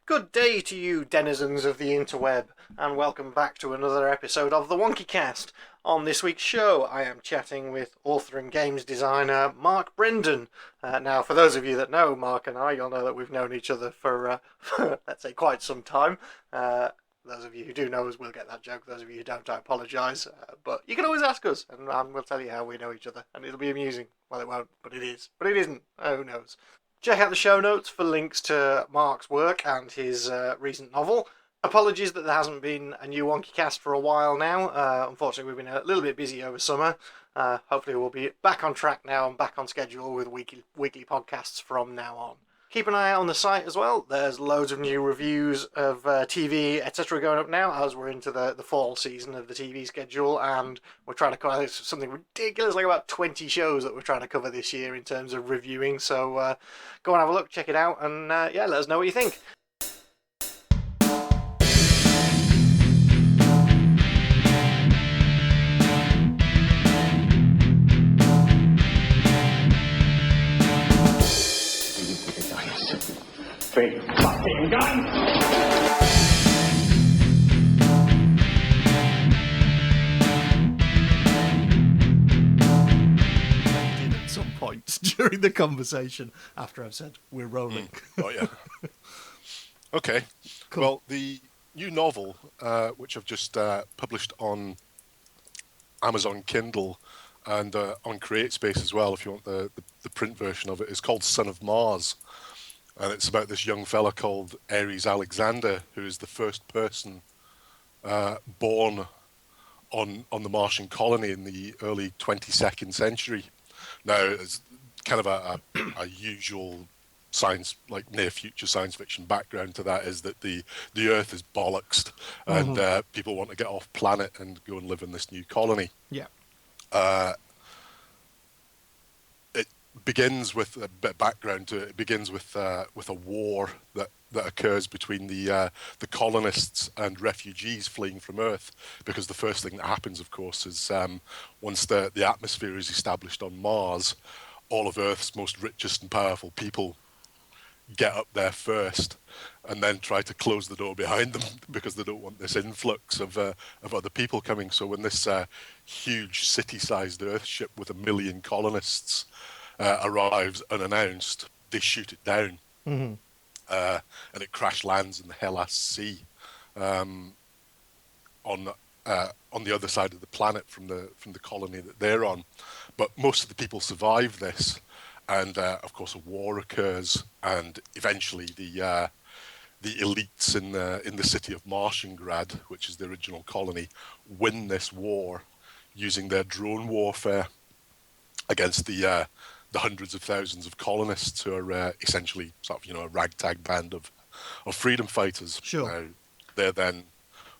Good day to you, denizens of the interweb, and welcome back to another episode of the WonkyCast. On this week's show, I am chatting with author and games designer Mark Brendan. Now, for those of you that know Mark and I, you'll know that we've known each other for let's say, quite some time. Those of you who do know us will get that joke. Those of you who don't, I apologise. But you can always ask us, and we'll tell you how we know each other, and it'll be amusing. Well, it won't, but it is. But it isn't. Who knows? Check out the show notes for links to Mark's work and his recent novel. Apologies that there hasn't been a new WonkyCast for a while now. Unfortunately, we've been a little bit busy over summer. Hopefully we'll be back on track now and back on schedule with weekly podcasts from now on. Keep an eye out on the site as well. There's loads of new reviews of TV, etc. going up now as we're into the fall season of the TV schedule, and we're trying to cover something ridiculous, like about 20 shows that we're trying to cover this year in terms of reviewing. So go and have a look, check it out, and yeah, let us know what you think. Big fucking gun! At some point during the conversation after I've said we're rolling. Oh yeah. Okay. Cool. Well, the new novel, which I've just published on Amazon Kindle and on CreateSpace as well, if you want the print version of it, is called Son of Mars. And it's about this young fella called Ares Alexander, who is the first person born on the Martian colony in the early 22nd century. Now, it's kind of a usual science, like near-future science fiction background to that is that the Earth is bollocksed and people want to get off planet and go and live in this new colony. Yeah. Begins with a bit of background to it. It begins with a war that occurs between the colonists and refugees fleeing from Earth, because the first thing that happens, of course, is once the atmosphere is established on Mars, all of Earth's most richest and powerful people get up there first and then try to close the door behind them because they don't want this influx of other people coming. So when this huge city-sized Earthship with 1 million colonists arrives unannounced, they shoot it down, and it crash lands in the Hellas Sea, on the other side of the planet from the colony that they're on. But most of the people survive this, and of course a war occurs, and eventually the elites in the city of Martiangrad, which is the original colony, win this war using their drone warfare against the hundreds of thousands of colonists who are essentially sort of, a ragtag band of freedom fighters. Sure. They're then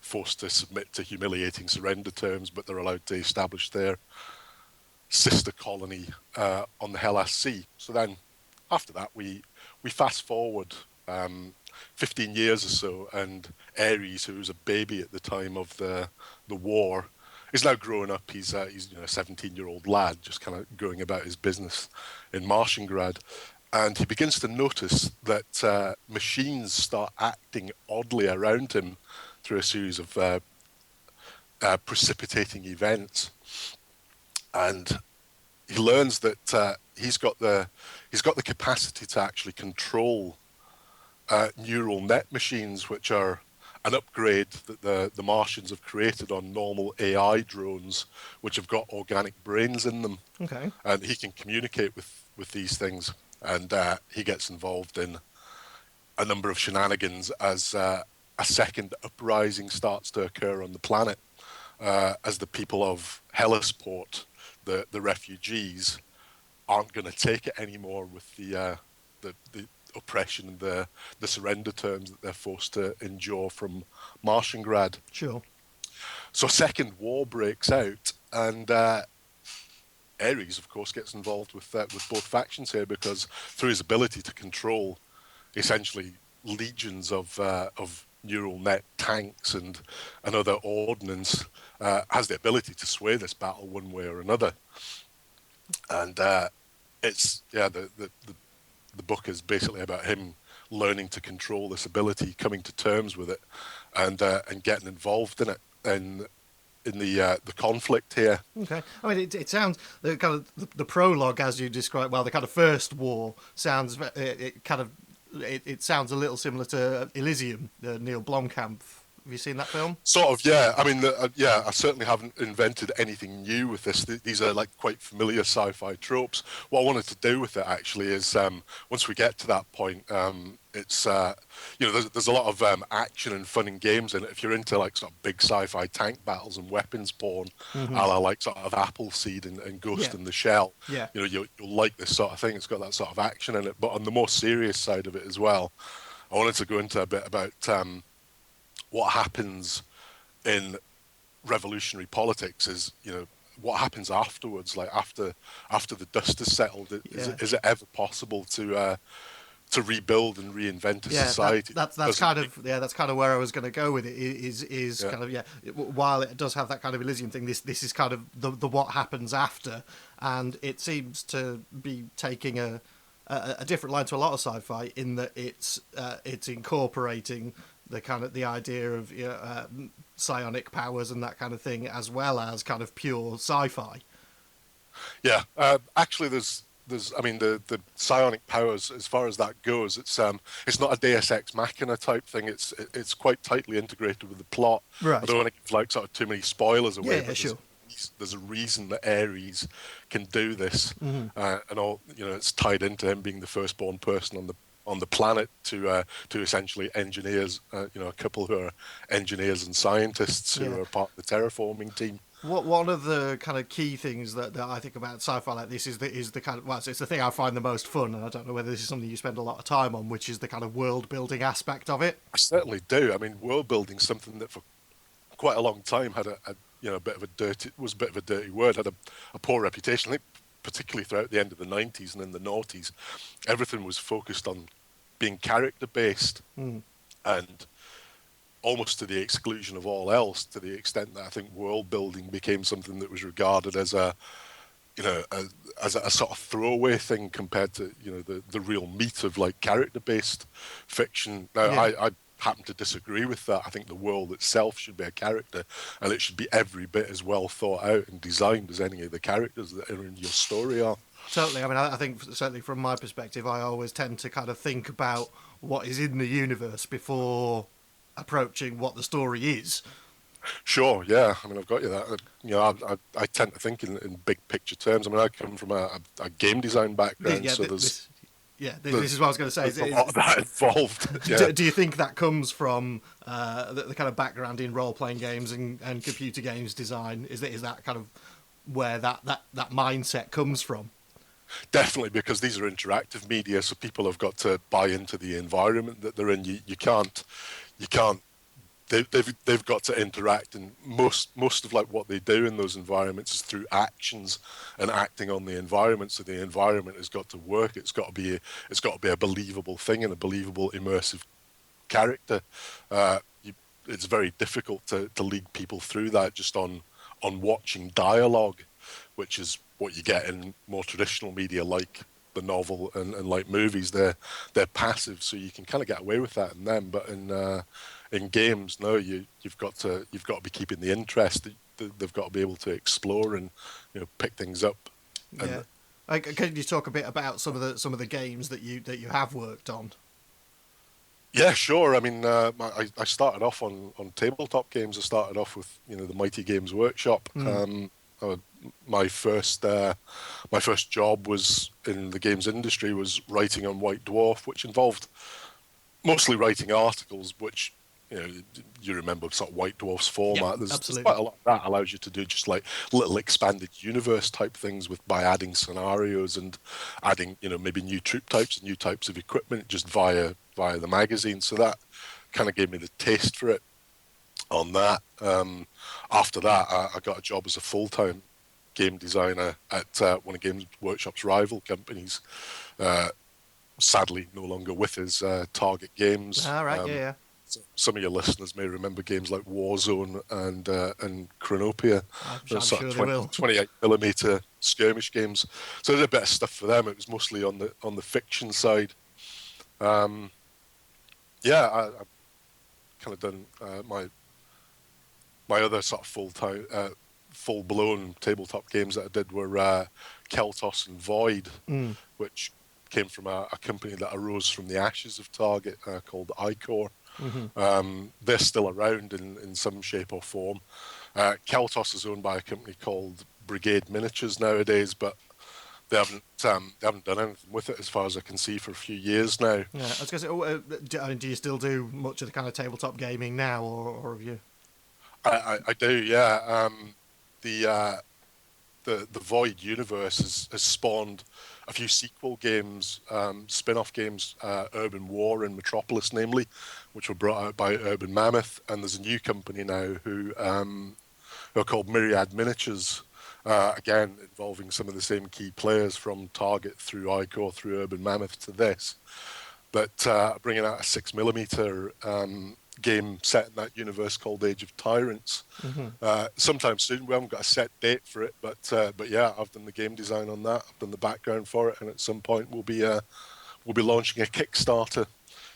forced to submit to humiliating surrender terms, but they're allowed to establish their sister colony on the Hellas Sea. So then, after that, we fast forward 15 years or so, and Ares, who was a baby at the time of the war, is now growing up. He's a 17-year-old lad, just kind of going about his business in Martiangrad, and he begins to notice that machines start acting oddly around him through a series of precipitating events, and he learns that he's got the capacity to actually control neural net machines, which are an upgrade that the Martians have created on normal AI drones, which have got organic brains in them. Okay. And he can communicate with these things, and he gets involved in a number of shenanigans as a second uprising starts to occur on the planet, as the people of Hellisport, the refugees, aren't going to take it anymore with the oppression and the surrender terms that they're forced to endure from Martiangrad. Sure. So a second war breaks out, and Ares, of course, gets involved with both factions here, because through his ability to control essentially legions of neural net tanks and other ordnance, has the ability to sway this battle one way or another. And it's the the book is basically about him learning to control this ability, coming to terms with it, and getting involved in it, and in the conflict here. Okay. I mean, it sounds the kind of the prologue, as you described. Well, the kind of first war sounds it sounds a little similar to Elysium, the Neil Blomkamp. Have you seen that film? Sort of, yeah. I mean, yeah, I certainly haven't invented anything new with this. These are like quite familiar sci-fi tropes. What I wanted to do with it actually is, once we get to that point, it's there's a lot of action and fun in games, and if you're into like sort of big sci-fi tank battles and weapons porn, a la like sort of Appleseed and Ghost in the Shell, you'll like this sort of thing. It's got that sort of action in it, but on the more serious side of it as well, I wanted to go into a bit about what happens in revolutionary politics is, what happens afterwards, like after the dust has settled. Is it ever possible to rebuild and reinvent a society? That's kind of where I was going to go with it. Is kind of while it does have that kind of Elysium thing, this is kind of the what happens after, and it seems to be taking a different line to a lot of sci-fi in that it's incorporating the idea of psionic powers and that kind of thing, as well as kind of pure sci-fi. Yeah, actually, there's I mean, the psionic powers, as far as that goes, it's not a Deus Ex Machina type thing. It's quite tightly integrated with the plot. Right. I don't want to give like sort of too many spoilers away. Yeah, sure. There's a reason that Ares can do this, and all it's tied into him being the firstborn person on the planet to essentially engineers, a couple who are engineers and scientists who are part of the terraforming team. One of the kind of key things that I think about sci-fi like this is the kind of, it's the thing I find the most fun, and I don't know whether this is something you spend a lot of time on, which is the kind of world building aspect of it. I certainly do. I mean, world building, something that for quite a long time had a bit of a dirty word, had a poor reputation. I think particularly throughout the end of the 90s and in the noughties, everything was focused on being character based, and almost to the exclusion of all else, to the extent that I think world building became something that was regarded as a sort of throwaway thing compared to the real meat of like character based fiction. Now I happen to disagree with that. I think the world itself should be a character, and it should be every bit as well thought out and designed as any of the characters that are in your story are. Totally. I mean, I think certainly from my perspective, I always tend to kind of think about what is in the universe before approaching what the story is. Sure, yeah. I mean, I've got you that. I tend to think in big picture terms. I mean, I come from a game design background, this is what I was going to say. There's a lot of that involved. Yeah. Do you think that comes from the kind of background in role-playing games and computer games design? Is that kind of where that mindset comes from? Definitely, because these are interactive media, so people have got to buy into the environment that they're in. You can't. They've got to interact, and most of like what they do in those environments is through actions and acting on the environment. So the environment has got to work. It's got to be a believable thing and a believable immersive character. It's very difficult to lead people through that just on watching dialogue, which is what you get in more traditional media like the novel and like movies. They're passive, so you can kind of get away with that in them. But in games, no, you've got to be keeping the interest. They've got to be able to explore and pick things up. Yeah. Can you talk a bit about some of the games that you have worked on? Yeah, sure. I mean, I started off on tabletop games. I started off with the Mighty Games Workshop. My first job was in the games industry was writing on White Dwarf, which involved mostly writing articles, which you remember sort of White Dwarf's format. There's quite a lot of that allows you to do just like little expanded universe type things by adding scenarios and adding maybe new troop types and new types of equipment just via the magazine. So that kind of gave me the taste for it on that. After that, I got a job as a full-time game designer at one of Games Workshop's rival companies. Sadly, no longer with us, Target Games. Right, yeah. So some of your listeners may remember games like Warzone and Chronopia, I'm those sort sure of they will. 28mm skirmish games. So I did a bit of stuff for them. It was mostly on the fiction side. Yeah, I've kind of done my other sort of full blown tabletop games that I did were Keltos and Void, which came from a company that arose from the ashes of Target called Icor. They're still around in some shape or form. Keltos is owned by a company called Brigade Miniatures nowadays, but they haven't done anything with it as far as I can see for a few years now. Yeah, I was going to say, do you still do much of the kind of tabletop gaming now, or have you? I do, yeah. The uh, the Void universe has spawned a few sequel games, spin-off games, Urban War and Metropolis, namely, which were brought out by Urban Mammoth, and there's a new company now who are called Myriad Miniatures, again involving some of the same key players from Target through Icor through Urban Mammoth to this, but bringing out a 6mm game set in that universe called Age of Tyrants. Sometime soon. We haven't got a set date for it, but yeah, I've done the game design on that. I've done the background for it, and at some point we'll be launching a Kickstarter.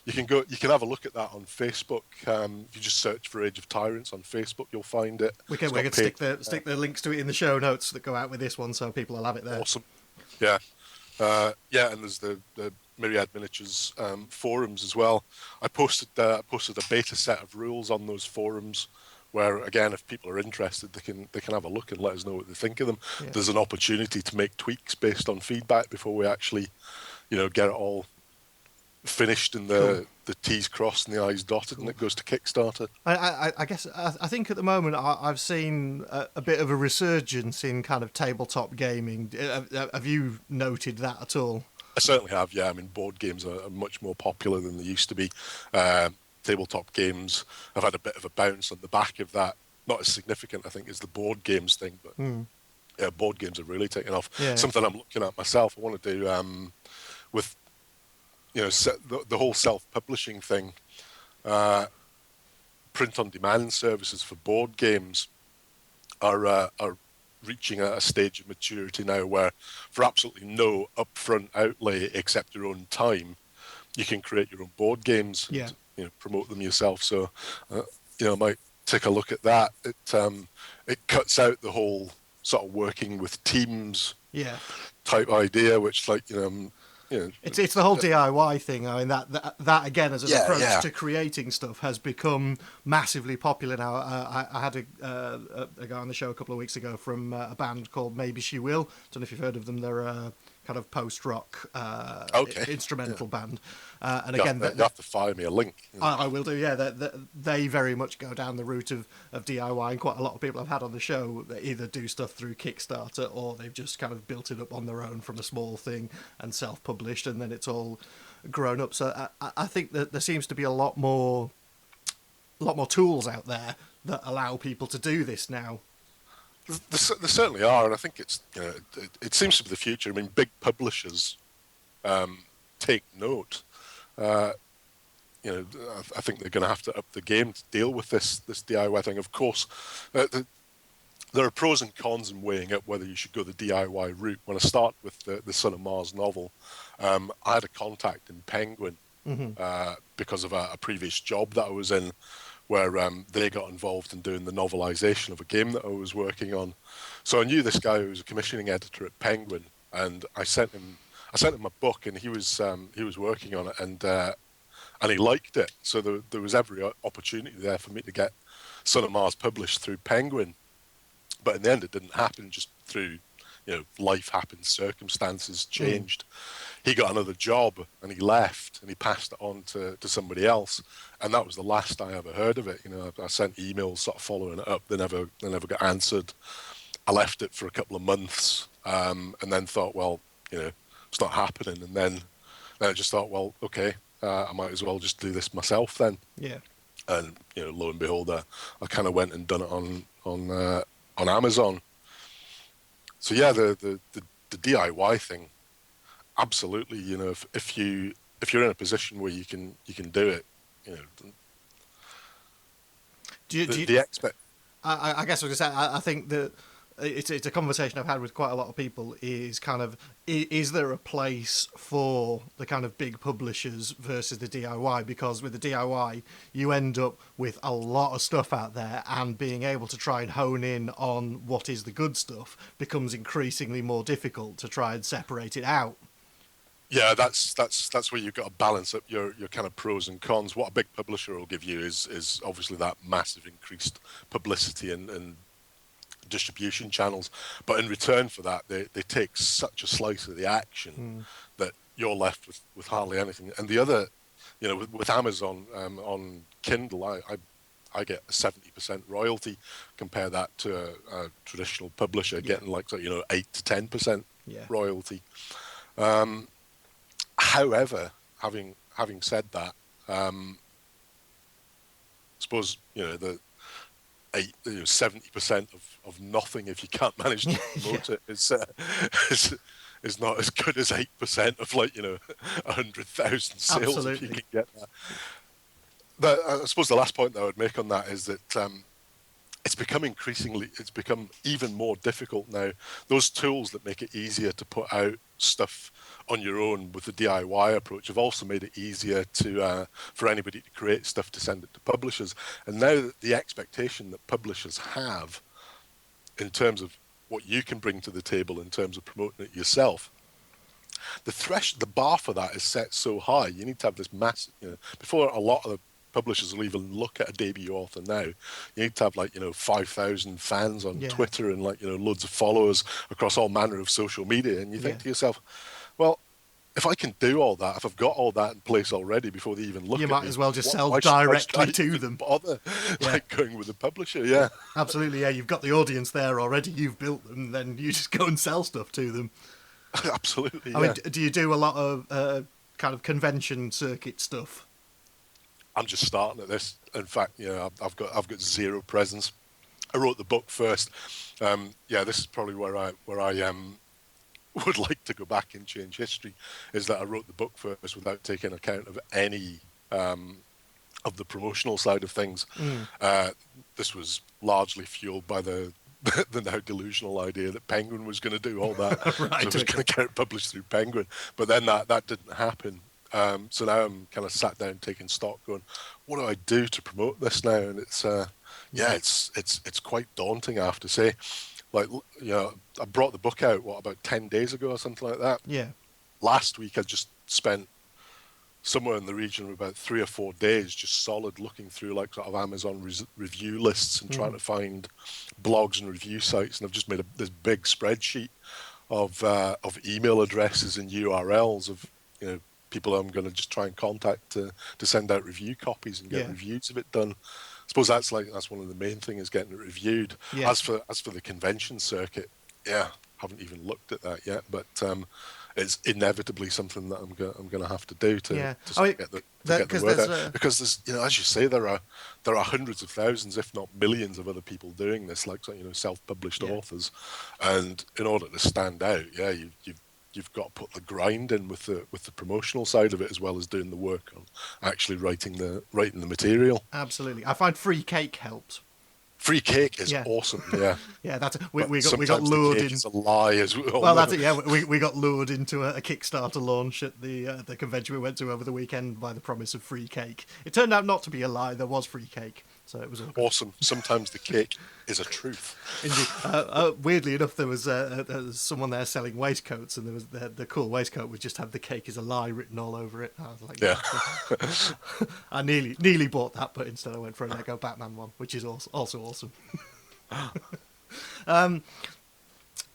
You can have a look at that on Facebook. If you just search for Age of Tyrants on Facebook, you'll find it. We can stick the links to it in the show notes that go out with this one, so people will have it there. Awesome. Yeah. Yeah, and there's the Myriad Miniatures forums as well. I posted a beta set of rules on those forums, where again, if people are interested, they can have a look and let us know what they think of them. Yeah. There's an opportunity to make tweaks based on feedback before we actually, get it all finished and the T's crossed and the I's dotted, and it goes to Kickstarter. I guess I think at the moment I've seen a bit of a resurgence in kind of tabletop gaming. Have you noted that at all? I certainly have, yeah. I mean, board games are much more popular than they used to be. Tabletop games have had a bit of a bounce on the back of that. Not as significant, I think, as the board games thing, but yeah, board games are really taking off. Yeah. Something I'm looking at myself. I want to do with the whole self-publishing thing. Print-on-demand services for board games are reaching a stage of maturity now where, for absolutely no upfront outlay except your own time, you can create your own board games and promote them yourself. So, I might take a look at that. It cuts out the whole sort of working with teams type idea, which it's the whole DIY thing. I mean, that again, as an approach to creating stuff, has become massively popular now. I had a guy on the show a couple of weeks ago from a band called Maybe She Will. Don't know if you've heard of them. They're a kind of post-rock instrumental band. And again, you have to fire me a link. I will do. Yeah, they very much go down the route of DIY, and quite a lot of people I've had on the show that either do stuff through Kickstarter or they've just kind of built it up on their own from a small thing and self-published, and then it's all grown up. So I think that there seems to be a lot more tools out there that allow people to do this now. There certainly are, and I think it seems to be the future. I mean, big publishers take note. I think they're going to have to up the game to deal with this DIY thing. Of course, there are pros and cons in weighing up whether you should go the DIY route. When I start with the Son of Mars novel, I had a contact in Penguin because of a previous job that I was in, where they got involved in doing the novelization of a game that I was working on. So I knew this guy who was a commissioning editor at Penguin, and I sent him a book, and he was working on it, and he liked it. So there was every opportunity there for me to get Son of Mars published through Penguin. But in the end, it didn't happen, just through life happened, circumstances changed. He got another job and he left, and he passed it on to somebody else, and that was the last I ever heard of it. I sent emails sort of following it up. They never got answered. I left it for a couple of months, and then thought, well, it's not happening. And then I just thought, well, okay, I might as well just do this myself then. Yeah. And lo and behold, I kind of went and done it on Amazon. So yeah, the DIY thing, absolutely. If you're in a position where you can do it, The expect. I guess I was going to say, I think that it's a conversation I've had with quite a lot of people, is kind of, is there a place for the kind of big publishers versus the DIY? Because with the DIY, you end up with a lot of stuff out there, and being able to try and hone in on what is the good stuff becomes increasingly more difficult to try and separate it out. Yeah, that's where you've got to balance up your kind of pros and cons. What a big publisher will give you is obviously that massive increased publicity and distribution channels, but in return for that, they take such a slice of the action that you're left with hardly anything. And the other, with Amazon on Kindle, I get a 70% royalty. Compare that to a traditional publisher getting 8 to 10% royalty. However, having said that, I suppose the 70% of nothing, if you can't manage to promote it, is not as good as 8% of 100,000 sales. Absolutely. If you can get that. I suppose the last point that I would make on that is that it's become even more difficult now. Those tools that make it easier to put out stuff on your own with the DIY approach have also made it easier for anybody to create stuff to send it to publishers. And now the expectation that publishers have in terms of what you can bring to the table in terms of promoting it yourself, the bar for that is set so high. You need to have this massive, before a lot of the publishers will even look at a debut author now, you need to have 5,000 fans on Twitter and loads of followers across all manner of social media. And you think to yourself, well, if I can do all that, if I've got all that in place already before they even look at me, you might as well just sell directly to them. Bother going with the publisher, yeah. Absolutely, yeah. You've got the audience there already. You've built them. Then you just go and sell stuff to them. Absolutely, I mean, do you do a lot of kind of convention circuit stuff? I'm just starting at this. In fact, I've got zero presence. I wrote the book first. This is probably where I would like to go back and change history, is that I wrote the book first without taking account of any of the promotional side of things. This was largely fueled by the now delusional idea that Penguin was going to do all that. Right, so it was going to get published through Penguin. But then that didn't happen. So now I'm kind of sat down taking stock, going, what do I do to promote this now? And it's it's quite daunting, I have to say. I brought the book out about 10 days ago or something like that. Yeah. Last week I just spent somewhere in the region of about 3 or 4 days just solid looking through sort of Amazon review lists and trying to find blogs and review sites, and I've just made this big spreadsheet of email addresses and URLs of people I'm going to just try and contact to send out review copies and get reviews of it done. I suppose that's one of the main things, is getting it reviewed. Yeah. As for the convention circuit, haven't even looked at that yet, but it's inevitably something that I'm going to have to do to get the word out. Because there's, as you say, there are hundreds of thousands, if not millions, of other people doing this, self-published authors, and in order to stand out, you've got to put the grind in with the promotional side of it, as well as doing the work on actually writing the material. Absolutely, I find free cake helps. Free cake is awesome, yeah. Yeah, that's we got lured in. It's a lie as well. Well, that's it. Yeah, we got lured into a Kickstarter launch at the convention we went to over the weekend by the promise of free cake. It turned out not to be a lie. There was free cake, so it was awesome. Sometimes the cake is a truth. Indeed. Weirdly enough, there was someone there selling waistcoats, and there was the cool waistcoat which just had "the cake is a lie" written all over it. I was like, yeah. I nearly bought that, but instead I went for a Lego Batman one, which is also awesome.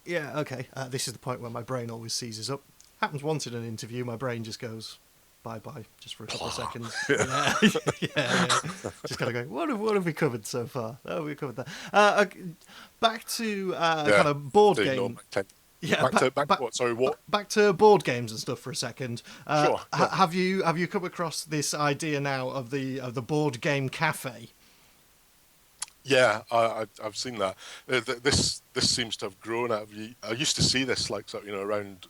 Yeah, okay. This is the point where my brain always seizes up. Happens once in an interview, my brain just goes bye-bye just for a couple of seconds. Yeah. Just kind of going, what have we covered so far? Oh, we covered that. Back to kind of board game. Yeah, back to board games and stuff for a second. Sure. Have you come across this idea now of the board game cafe? Yeah, I've seen that. This seems to have grown out of. I used to see this around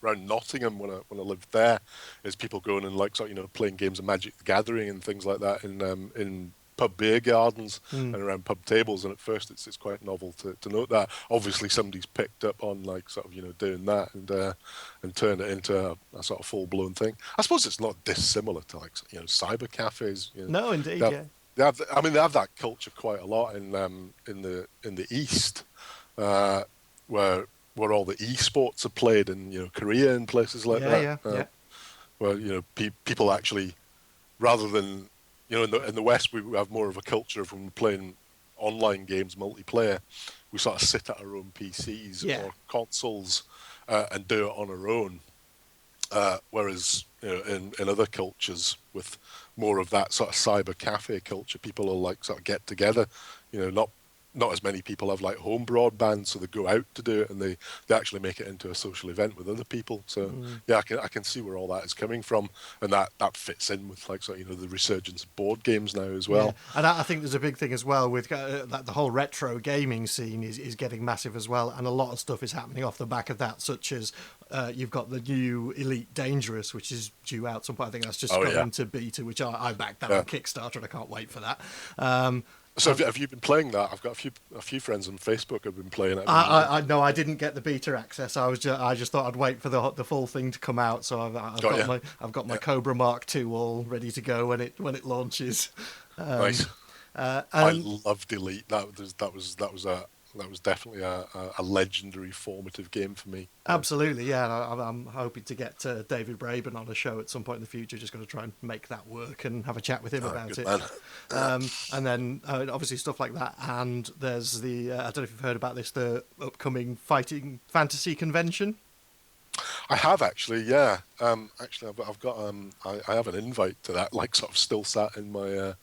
Nottingham when I lived there, is people going and playing games of Magic the Gathering and things like that in pub beer gardens and around pub tables, and at first it's quite novel to note that. Obviously, somebody's picked up on like sort of doing that and turned it into a sort of full blown thing. I suppose it's not dissimilar to like cyber cafes. No, indeed, yeah. They have, I mean, they have that culture quite a lot in the East, where all the esports are played in Korea and places like that. Yeah. Where people actually, rather than in the West, we have more of a culture of when we're playing online games, multiplayer, we sort of sit at our own PCs or consoles and do it on our own. Whereas in other cultures with more of that sort of cyber cafe culture, people will like sort of get together. Not as many people have like home broadband, so they go out to do it, and they actually make it into a social event with other people. So I can see where all that is coming from, and that fits in with like the resurgence of board games now as well. Yeah. And I think there's a big thing as well with that the whole retro gaming scene is getting massive as well, and a lot of stuff is happening off the back of that, such as you've got the new Elite Dangerous, which is due out some point. I think that's just going into beta, which I backed that on Kickstarter, and I can't wait for that. So have you been playing that? I've got a few friends on Facebook have been playing it. No, I didn't get the beta access. I just thought I'd wait for the full thing to come out. So I've got my Cobra Mark 2 all ready to go when it launches. Nice. I loved Elite. That was definitely a legendary formative game for me. Absolutely, yeah. I'm hoping to get David Braben on a show at some point in the future. Just going to try and make that work and have a chat with him about it. And then obviously stuff like that. And there's the I don't know if you've heard about this, the upcoming Fighting Fantasy Convention. I have actually, yeah. Actually, I've got I have an invite to that, like sort of still sat in my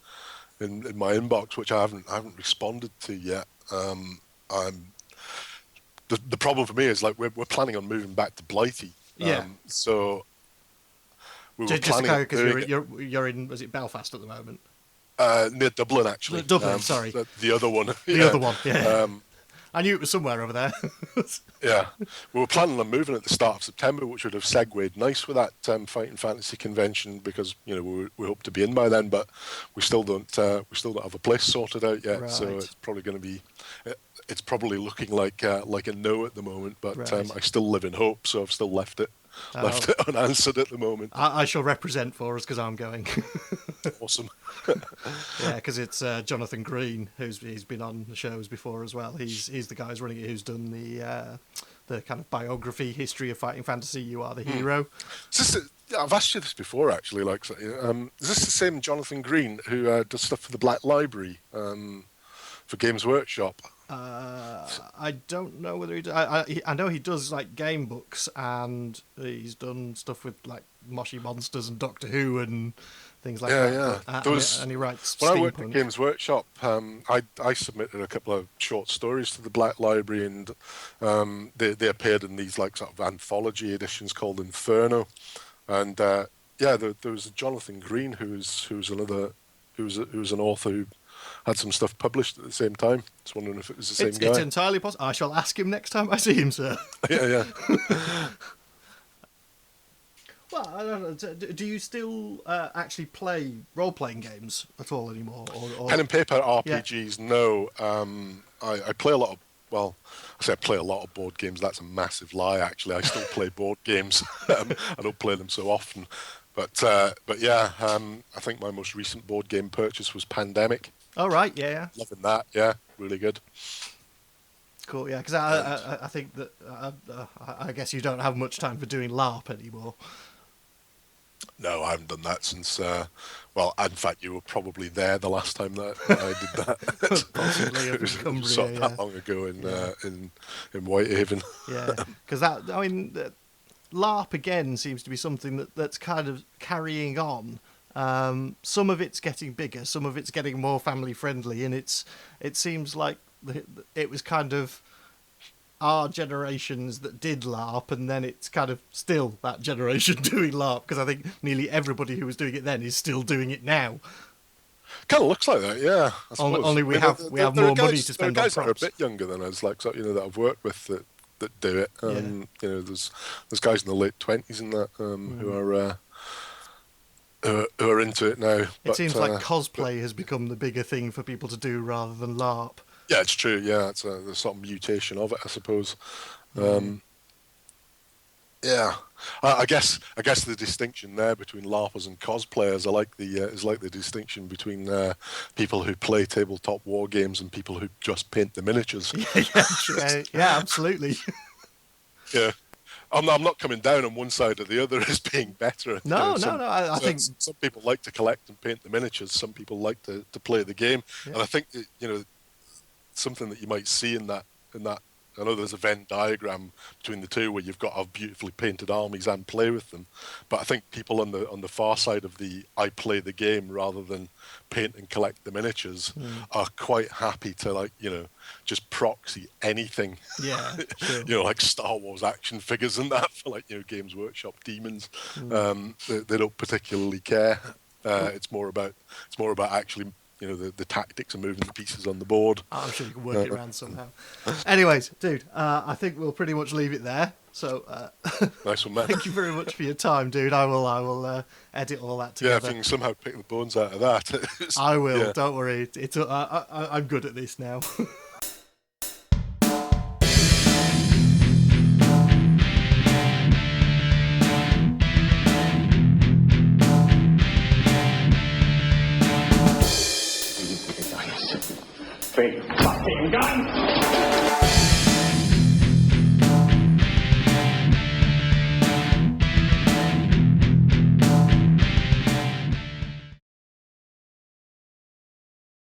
in my inbox, which I haven't responded to yet. The problem for me is like we're planning on moving back to Blighty. So we were planning on doing you're in, was it Belfast at the moment? Near Dublin, actually. Dublin, sorry. The other one. The other one, yeah. I knew it was somewhere over there. Yeah. We were planning on moving at the start of September, which would have segued nice with that Fighting Fantasy convention, because we hope to be in by then, but we still don't have a place sorted out yet. Right. So it's probably going to be it's probably looking like a no at the moment, but right. I still live in hope, so I've still left it unanswered at the moment. I shall represent for us because I'm going. Awesome. Yeah, because it's Jonathan Green, he's been on the shows before as well. He's the guy who's running it, who's done the kind of biography history of Fighting Fantasy. You Are the Hero. I've asked you this before, actually. Like, is this the same Jonathan Green who does stuff for the Black Library for Games Workshop? I don't know whether he does. I know he does like game books, and he's done stuff with like Moshi Monsters and Doctor Who and things like that. Yeah. And he writes. When I worked at Games Workshop, I submitted a couple of short stories to the Black Library, and they appeared in these like sort of anthology editions called Inferno. And there was a Jonathan Green who's an author who had some stuff published at the same time. Just wondering if it was the same guy. It's entirely possible. I shall ask him next time I see him, sir. Yeah. Well, I don't know. Do you still actually play role-playing games at all anymore? Or... Pen and paper RPGs, no. I play a lot of... Well, I say I play a lot of board games. That's a massive lie, actually. I still play board games. I don't play them so often. But yeah, I think my most recent board game purchase was Pandemic. Oh, right, yeah. Loving that, yeah. Really good. Cool, yeah, because I think that... I guess you don't have much time for doing LARP anymore. No, I haven't done that since... well, in fact, you were probably there the last time that I did that. Possibly, it was sort of that long ago in Whitehaven. Yeah, because LARP again seems to be something that's kind of carrying on. Some of it's getting bigger, some of it's getting more family friendly, and it seems like it was kind of our generations that did LARP, and then it's kind of still that generation doing LARP, because I think nearly everybody who was doing it then is still doing it now. Kind of looks like that, yeah. Only we have more money to spend on props. There are guys that are a bit younger than us, like that I've worked with that do it. There's guys in the late 20s and that who are who are into it now. It seems like cosplay has become the bigger thing for people to do rather than LARP. Yeah, it's true. Yeah, it's a sort of mutation of it, I suppose. Yeah, I guess the distinction there between LARPers and cosplayers is like the distinction between people who play tabletop war games and people who just paint the miniatures. Yeah, absolutely. Yeah, I'm not coming down on one side or the other as being better. No. I think some people like to collect and paint the miniatures. Some people like to play the game, and I think something that you might see in that. I know there's a Venn diagram between the two where you've got to have beautifully painted armies and play with them, but I think people on the far side of the I play the game rather than paint and collect the miniatures are quite happy to just proxy anything. Yeah, sure. Like Star Wars action figures and that for Games Workshop demons. They don't particularly care. It's more about actually. The tactics and moving the pieces on the board. I'm sure you can work it around somehow. Anyways, dude, I think we'll pretty much leave it there. So, nice one, man. Thank you very much for your time, dude. I will edit all that together. Yeah, if you can somehow pick the bones out of that. I will. Yeah. Don't worry. I'm good at this now. Big fucking gun.